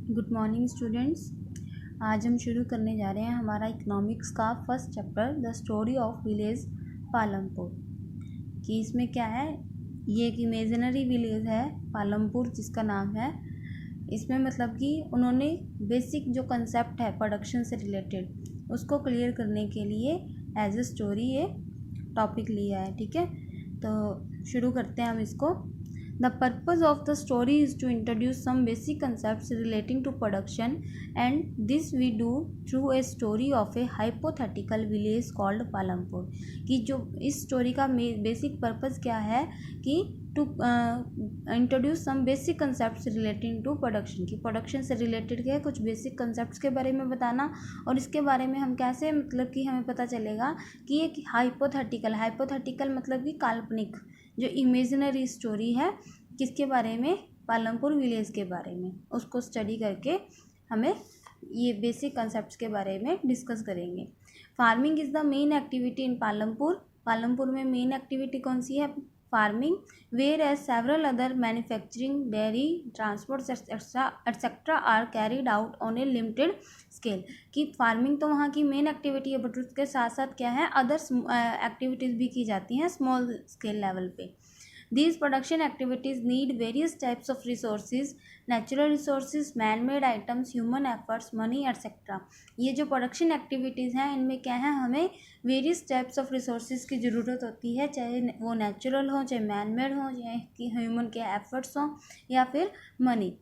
Good morning students. आज हम शुरू करने जा रहे हैं हमारा इकोनॉमिक्स का first chapter the story of village Palampur. कि इसमें क्या है, ये एक इमेजिनरी विलेज है पालमपुर जिसका नाम है। इसमें मतलब कि उन्होंने बेसिक जो कंसेप्ट है प्रोडक्शन से रिलेटेड उसको क्लियर करने के लिए एज ए स्टोरी ये टॉपिक लिया है। ठीक है, तो शुरू करते हैं हम इसको। The purpose of the story is to introduce some basic concepts relating to production, and this we do through a story of a hypothetical village called Palampur। कि जो इस स्टोरी का बेसिक पर्पस क्या है कि to introduce some basic concept relating to production. की production से related क्या है, कुछ बेसिक कंसेप्ट के बारे में बताना, और इसके बारे में हम कैसे मतलब कि हमें पता चलेगा कि एक हाइपोथेटिकल मतलब कि काल्पनिक जो इमेजिनरी स्टोरी है किसके बारे में, पालमपुर विलेज के बारे में, उसको स्टडी करके हमें ये बेसिक कंसेप्ट्स के बारे में डिस्कस करेंगे। Farming is the main activity in Palampur में मेन एक्टिविटी कौन सी है, farming. Whereas several other manufacturing, dairy, transport etcetera are carried out on a limited scale. कि फार्मिंग तो वहाँ की मेन एक्टिविटी है, बट उसके साथ साथ क्या है, अदर एक्टिविटीज़ भी की जाती हैं स्मॉल स्केल लेवल पे। These production activities need various types of resources, natural resources, man-made items, human efforts, money, etc. ये जो प्रोडक्शन एक्टिविटीज़ हैं इनमें क्या है, हमें वेरियस टाइप्स ऑफ रिसोर्सेज की ज़रूरत होती है, चाहे वो नेचुरल हो, चाहे मैन मेड हो, चाहे कि ह्यूमन के एफर्ट्स हों या फिर money.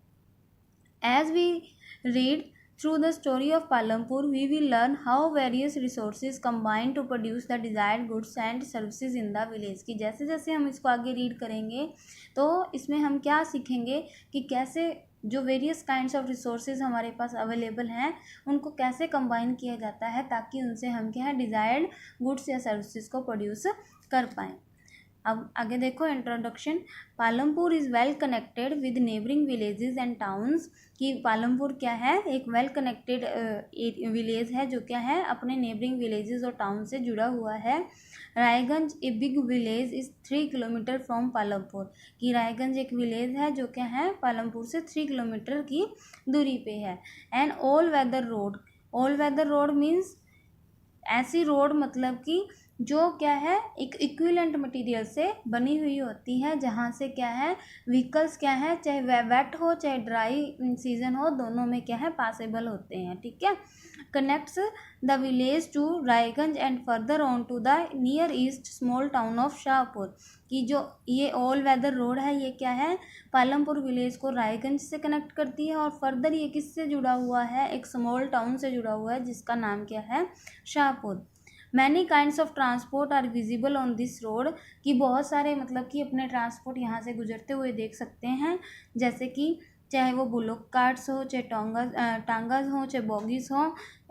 As we read through the story of Palampur, we will learn how various resources combine to produce the desired goods and services in the village। कि जैसे जैसे हम इसको आगे रीड करेंगे तो इसमें हम क्या सीखेंगे कि कैसे जो वेरियस काइंड्स ऑफ रिसोर्सेज हमारे पास अवेलेबल हैं उनको कैसे कंबाइन किया जाता है ताकि उनसे हम क्या है डिज़ायर्ड गुड्स या सर्विसेज को प्रोड्यूस कर पाएँ। अब आगे देखो introduction. Palampur is well connected with neighbouring villages and towns. कि पालमपुर क्या है, एक वेल कनेक्टेड विलेज है जो क्या है अपने नेबरिंग विलेजेस और टाउन से जुड़ा हुआ है। Raiganj a big village is 3 kilometre from Palampur. कि रायगंज एक विलेज है जो क्या है पालमपुर से 3 किलोमीटर की दूरी पे है। And all weather road means ऐसी रोड मतलब कि जो क्या है एक इक्विवेलेंट मटेरियल से बनी हुई होती है, जहाँ से क्या है व्हीकल्स क्या है चाहे वेट हो चाहे ड्राई सीजन हो दोनों में क्या है पासेबल होते हैं। ठीक है, connects the village to Raiganj and further on to the nearest small town of Shahpur. कि जो ये ऑल वेदर रोड है ये क्या है पालमपुर विलेज को रायगंज से कनेक्ट करती है, और फर्दर ये किससे जुड़ा हुआ है, एक स्मॉल टाउन से जुड़ा हुआ है जिसका नाम क्या है Shahpur. Many kinds of transport are visible on this road. कि बहुत सारे मतलब कि अपने ट्रांसपोर्ट यहाँ से गुजरते हुए देख सकते हैं, जैसे कि चाहे वो बुलोक कार्ट्स हो, चाहे टांगास हो, चाहे बॉगीज हो,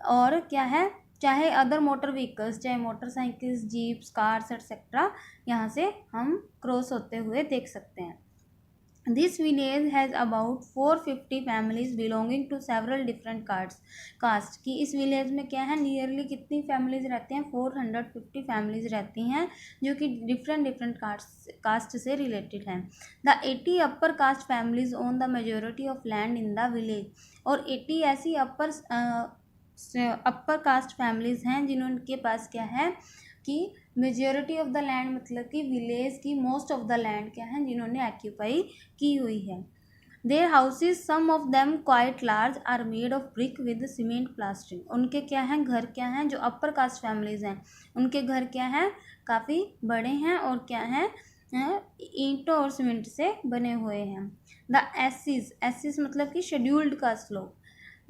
और क्या है चाहे अदर मोटर व्हीकल्स, चाहे मोटरसाइकिल्स, जीप्स, कार्स एक्सेट्रा यहाँ से हम क्रॉस होते हुए देख सकते हैं। This village has about 450 families belonging to several different caste। कि इस विलेज में क्या है नियरली कितनी फैमिलीज रहती हैं, 450 फैमिलीज रहती हैं जो कि डिफरेंट कास्ट से रिलेटेड हैं। The 80 upper caste families own the majority of land in the village. और 80 ऐसी अपर कास्ट फैमिलीज हैं जिनके पास क्या है कि मेजॉरिटी ऑफ द लैंड मतलब कि विलेज की मोस्ट ऑफ द लैंड क्या है जिन्होंने ऑक्यूपाई की हुई है। Their houses some of them quite large are made of brick with cement plastering. उनके क्या हैं घर क्या हैं जो अपर कास्ट फैमिलीज हैं उनके घर क्या हैं काफ़ी बड़े हैं और क्या हैं ईंटों और सीमेंट से बने हुए हैं। द एसिस मतलब कि शेड्यूल्ड कास्ट लोग,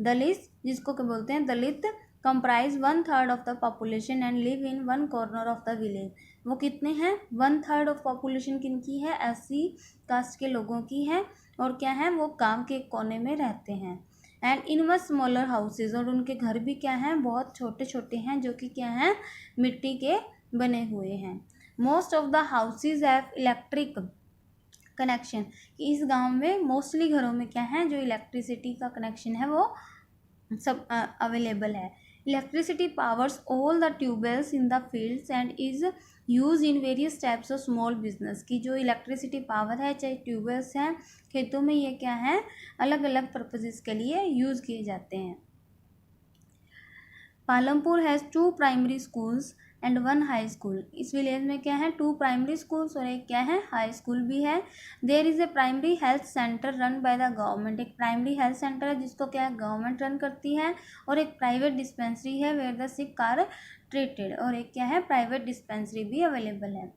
दलित जिसको क्या बोलते हैं Dalit, comprise 1/3 of the population and live in one corner of the village. वो कितने हैं 1/3 ऑफ पॉपुलेशन किनकी है, एससी कास्ट के लोगों की है, और क्या है वो गांव के कोने में रहते हैं। And in much smaller houses, और उनके घर भी क्या हैं बहुत छोटे छोटे हैं जो कि क्या हैं मिट्टी के बने हुए हैं। Most of the houses have electric connection. कि इस गांव में मोस्टली घरों में क्या है जो इलेक्ट्रिसिटी का कनेक्शन है वो सब अवेलेबल है। Electricity powers all the tubewells in the fields and is used in various types of small business। की जो इलेक्ट्रिसिटी पावर है, चाहे ट्यूबवेल्स हैं खेतों में, ये क्या है, अलग अलग पर्पजेस के लिए यूज़ किए जाते हैं। Palampur has 2 primary schools and 1 high school. इस विलेज में क्या है, 2 प्राइमरी स्कूल्स और एक क्या है, हाई स्कूल भी है। There is a primary health centre run by the government. एक प्राइमरी हेल्थ सेंटर है जिसको क्या है, गवर्नमेंट रन करती है। और एक प्राइवेट डिस्पेंसरी है where the sick are treated. और एक क्या है, प्राइवेट डिस्पेंसरी भी अवेलेबल है।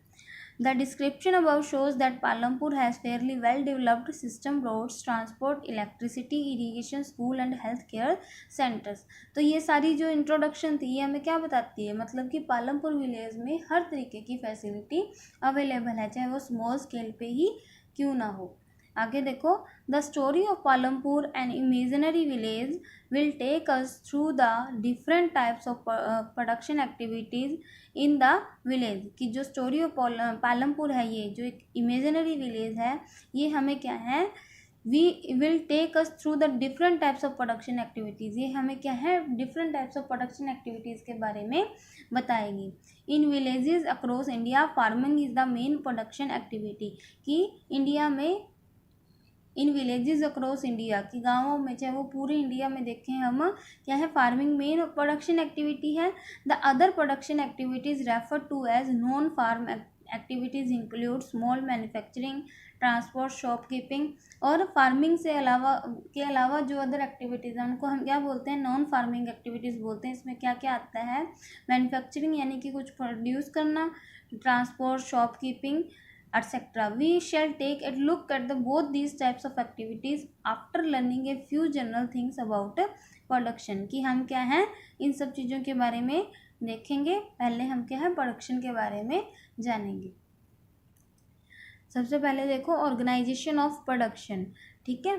The description above shows that Palampur has fairly well developed system, roads, transport, electricity, irrigation, school and health care centers। तो ये सारी जो इंट्रोडक्शन थी ये हमें क्या बताती है, मतलब कि पालमपुर विलेज में हर तरीके की फैसिलिटी अवेलेबल है, चाहे वो स्मॉल स्केल पे ही क्यों ना हो। आगे देखो, the story of Palampur an imaginary village will take us through the different types of production activities in the village. की जो स्टोरी ऑफ पालमपुर है, ये जो एक इमेजिनरी विलेज है, ये हमें क्या है, we will take us through the different types of production activities. ये हमें क्या है, different types of production activities के बारे में बताएगी। In villages across India farming is the main production activity. कि इंडिया में, इन विलेजेस अक्रॉस इंडिया, की गाँवों में, चाहे वो पूरे इंडिया में देखें हम, क्या है, फार्मिंग मेन प्रोडक्शन एक्टिविटी है। The other production activities refer to as non farm activities include small manufacturing, transport, shopkeeping. और फार्मिंग से अलावा जो अदर एक्टिविटीज़ हैं उनको हम क्या बोलते हैं, नॉन फार्मिंग एक्टिविटीज़ बोलते हैं। इसमें क्या क्या आता है, मैन्युफैक्चरिंग यानी कि कुछ प्रोड्यूस करना, transport, shopkeeping etc. We shall take a look at both these types of activities after learning a few general things about production। कि हम क्या हैं, इन सब चीज़ों के बारे में देखेंगे। पहले हम क्या है, प्रोडक्शन के बारे में जानेंगे। सबसे पहले देखो, ऑर्गेनाइजेशन ऑफ प्रोडक्शन। ठीक है,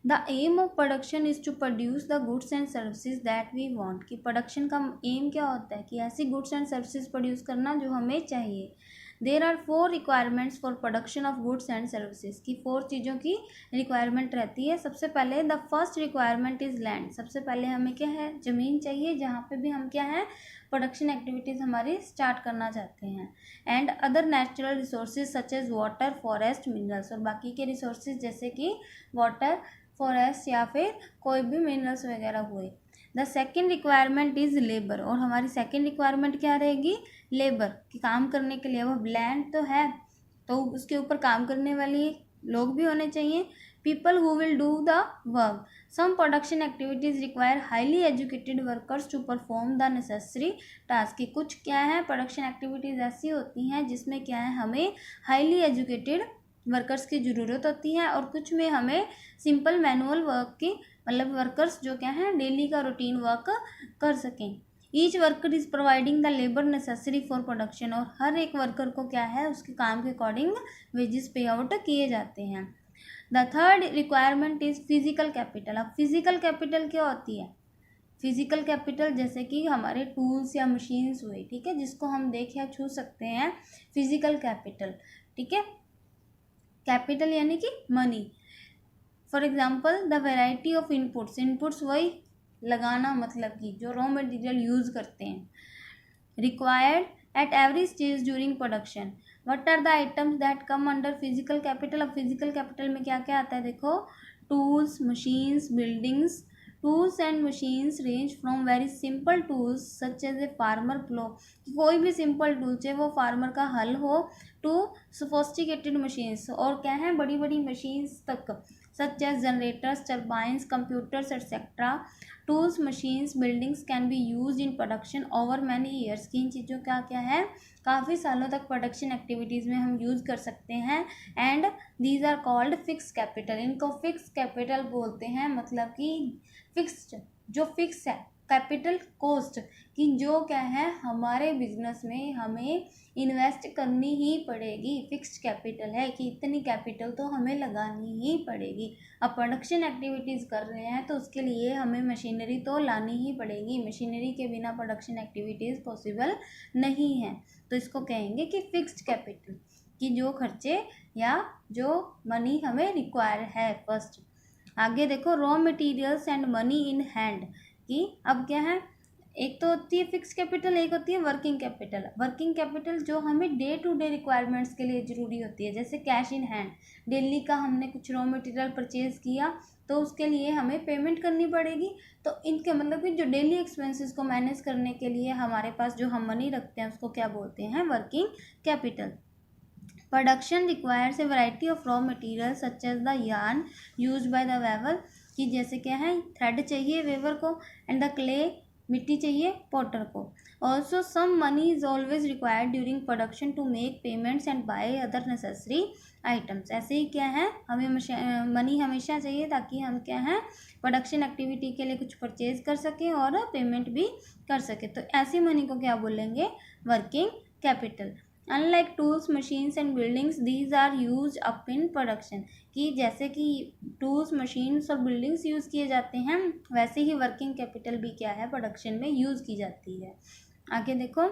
the aim of production is to produce the goods and services that we want. कि प्रोडक्शन का एम क्या होता है, कि ऐसी गुड्स एंड सर्विसेज प्रोड्यूस करना जो हमें चाहिए। There are 4 requirements for production of goods and services. की 4 चीज़ों की रिक्वायरमेंट रहती है। सबसे पहले the first requirement is land. सबसे पहले हमें क्या है, ज़मीन चाहिए जहाँ पे भी हम क्या है, प्रोडक्शन एक्टिविटीज़ हमारी स्टार्ट करना चाहते हैं। And other natural resources such as water, forest, minerals. और बाकी के रिसोर्सेज जैसे कि वाटर, फॉरेस्ट या फिर कोई भी मिनरल्स वगैरह हुए। The second requirement is labour. और हमारी सेकेंड रिक्वायरमेंट क्या रहेगी, लेबर। कि काम करने के लिए, वो लैंड तो है तो उसके ऊपर काम करने वाले लोग भी होने चाहिए। People who will do the work. Some production activities require highly educated workers to perform the necessary task. की कुछ क्या है, प्रोडक्शन एक्टिविटीज़ ऐसी होती हैं जिसमें क्या है, हमें हाईली एजुकेटेड वर्कर्स की ज़रूरत होती है, और कुछ में हमें सिंपल मैनुअल वर्क की, मतलब वर्कर्स जो क्या है, डेली का रूटीन वर्क कर सकें। Each worker is providing the labour necessary for production. और हर एक वर्कर को क्या है, उसके काम के अकॉर्डिंग वेजेस पे आउट किए जाते हैं। The third requirement is physical capital. अब फिजिकल कैपिटल क्या होती है, फिजिकल कैपिटल जैसे कि हमारे टूल्स या मशीन्स हुए, ठीक है, जिसको हम देख या छू सकते हैं, फिजिकल कैपिटल। ठीक है, कैपिटल यानी कि money. For example the variety of inputs. Inputs वही लगाना, मतलब कि जो रॉ मटेरियल यूज़ करते हैं। Required at every stage during production. What are the items that come under physical capital. अब फिजिकल कैपिटल में क्या क्या आता है, देखो, tools, machines, buildings. Tools and machines range from very simple tools such as a farmer plough. कोई भी simple tool, चाहे वो फार्मर का हल हो, टू सोफिस्टिकेटेड मशीन्स, और क्या है, बड़ी बड़ी मशीन्स तक, such as generators, turbines, computers, etc. Tools, machines, buildings can be used in production over many years। की इन चीज़ों का क्या है, काफ़ी सालों तक प्रोडक्शन एक्टिविटीज़ में हम यूज़ कर सकते हैं। And these are called fix capital. इनको फिक्स कैपिटल बोलते हैं, मतलब कि फिक्स्ड, जो फिक्स है, कैपिटल कॉस्ट, कि जो क्या है, हमारे बिजनेस में हमें इन्वेस्ट करनी ही पड़ेगी। फिक्स्ड कैपिटल है कि इतनी कैपिटल तो हमें लगानी ही पड़ेगी। अब प्रोडक्शन एक्टिविटीज़ कर रहे हैं तो उसके लिए हमें मशीनरी तो लानी ही पड़ेगी। मशीनरी के बिना प्रोडक्शन एक्टिविटीज़ पॉसिबल नहीं है, तो इसको कहेंगे कि फिक्स्ड कैपिटल, कि जो खर्चे या जो मनी हमें रिक्वायर है फर्स्ट। आगे देखो, raw materials and money in hand. कि अब क्या है, एक तो होती है फिक्स कैपिटल, एक होती है वर्किंग कैपिटल। वर्किंग कैपिटल जो हमें डे टू डे रिक्वायरमेंट्स के लिए ज़रूरी होती है, जैसे कैश इन हैंड। डेली का हमने कुछ रॉ मटेरियल परचेज किया तो उसके लिए हमें पेमेंट करनी पड़ेगी, तो इनके मतलब कि जो डेली एक्सपेंसेस को मैनेज करने के लिए हमारे पास जो हम मनी रखते हैं उसको क्या बोलते हैं, working capital. Production requires a variety of raw material such as the yarn use by the weaver, कि जैसे क्या है, थ्रेड चाहिए वेवर को, एंड द क्ले, मिट्टी चाहिए पॉटर को। Also some money is always required during production to make payments and buy other necessary items. ऐसे ही क्या है, हमें मनी हमेशा चाहिए ताकि हम क्या है, प्रोडक्शन एक्टिविटी के लिए कुछ परचेज कर सकें और पेमेंट भी कर सकें। तो ऐसी मनी को क्या बोलेंगे, working capital. Unlike tools, machines and buildings, these are use up in production, कि जैसे कि टूल्स, मशीन्स और बिल्डिंग्स यूज़ किए जाते हैं, वैसे ही वर्किंग कैपिटल भी क्या है, प्रोडक्शन में यूज़ की जाती है। आगे देखो,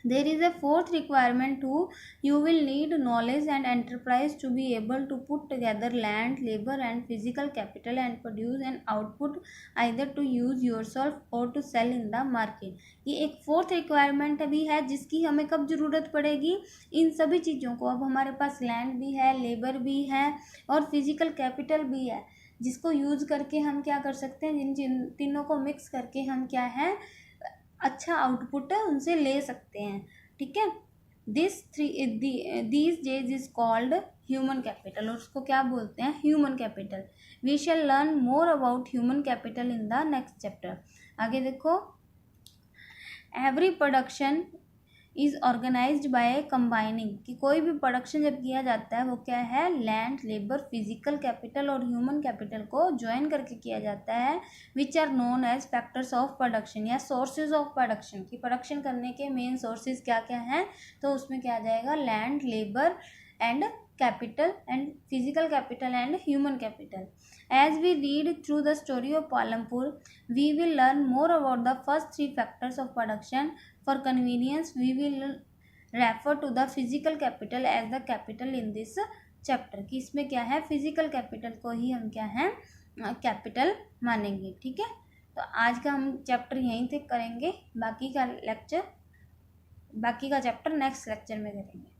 there is a fourth requirement too, you will need knowledge and enterprise to be able to put together land, labor and physical capital and produce an output either to use yourself or to sell in the market। ये एक fourth requirement भी है जिसकी हमें कब ज़रूरत पड़ेगी, इन सभी चीज़ों को। अब हमारे पास लैंड भी है, लेबर भी है और फिजिकल कैपिटल भी है, जिसको यूज़ करके हम क्या कर सकते हैं, जिन तीनों को मिक्स करके हम क्या है, अच्छा आउटपुट उनसे ले सकते हैं। ठीक है, these days is called human capital, और उसको क्या बोलते हैं, human capital. We shall learn more about human capital in the next chapter. आगे देखो, every production is organised by combining, कि कोई भी प्रोडक्शन जब किया जाता है वो क्या है, लैंड, लेबर, फिजिकल कैपिटल और ह्यूमन कैपिटल को ज्वाइन करके किया जाता है, which are known as factors of production या सोर्सेज ऑफ प्रोडक्शन, की प्रोडक्शन करने के मेन सोर्सेज क्या क्या हैं, तो उसमें क्या आ जाएगा, land, labour and capital and physical capital and human capital. As we read through the story of Palampur, we will learn more about the first three factors of production. For convenience, we will refer to the physical capital as the capital in this chapter, कि इसमें क्या है, physical capital को ही हम क्या है, capital मानेंगे। ठीक है, तो आज का हम चैप्टर यहीं तक करेंगे, बाकी का चैप्टर नेक्स्ट लेक्चर में करेंगे।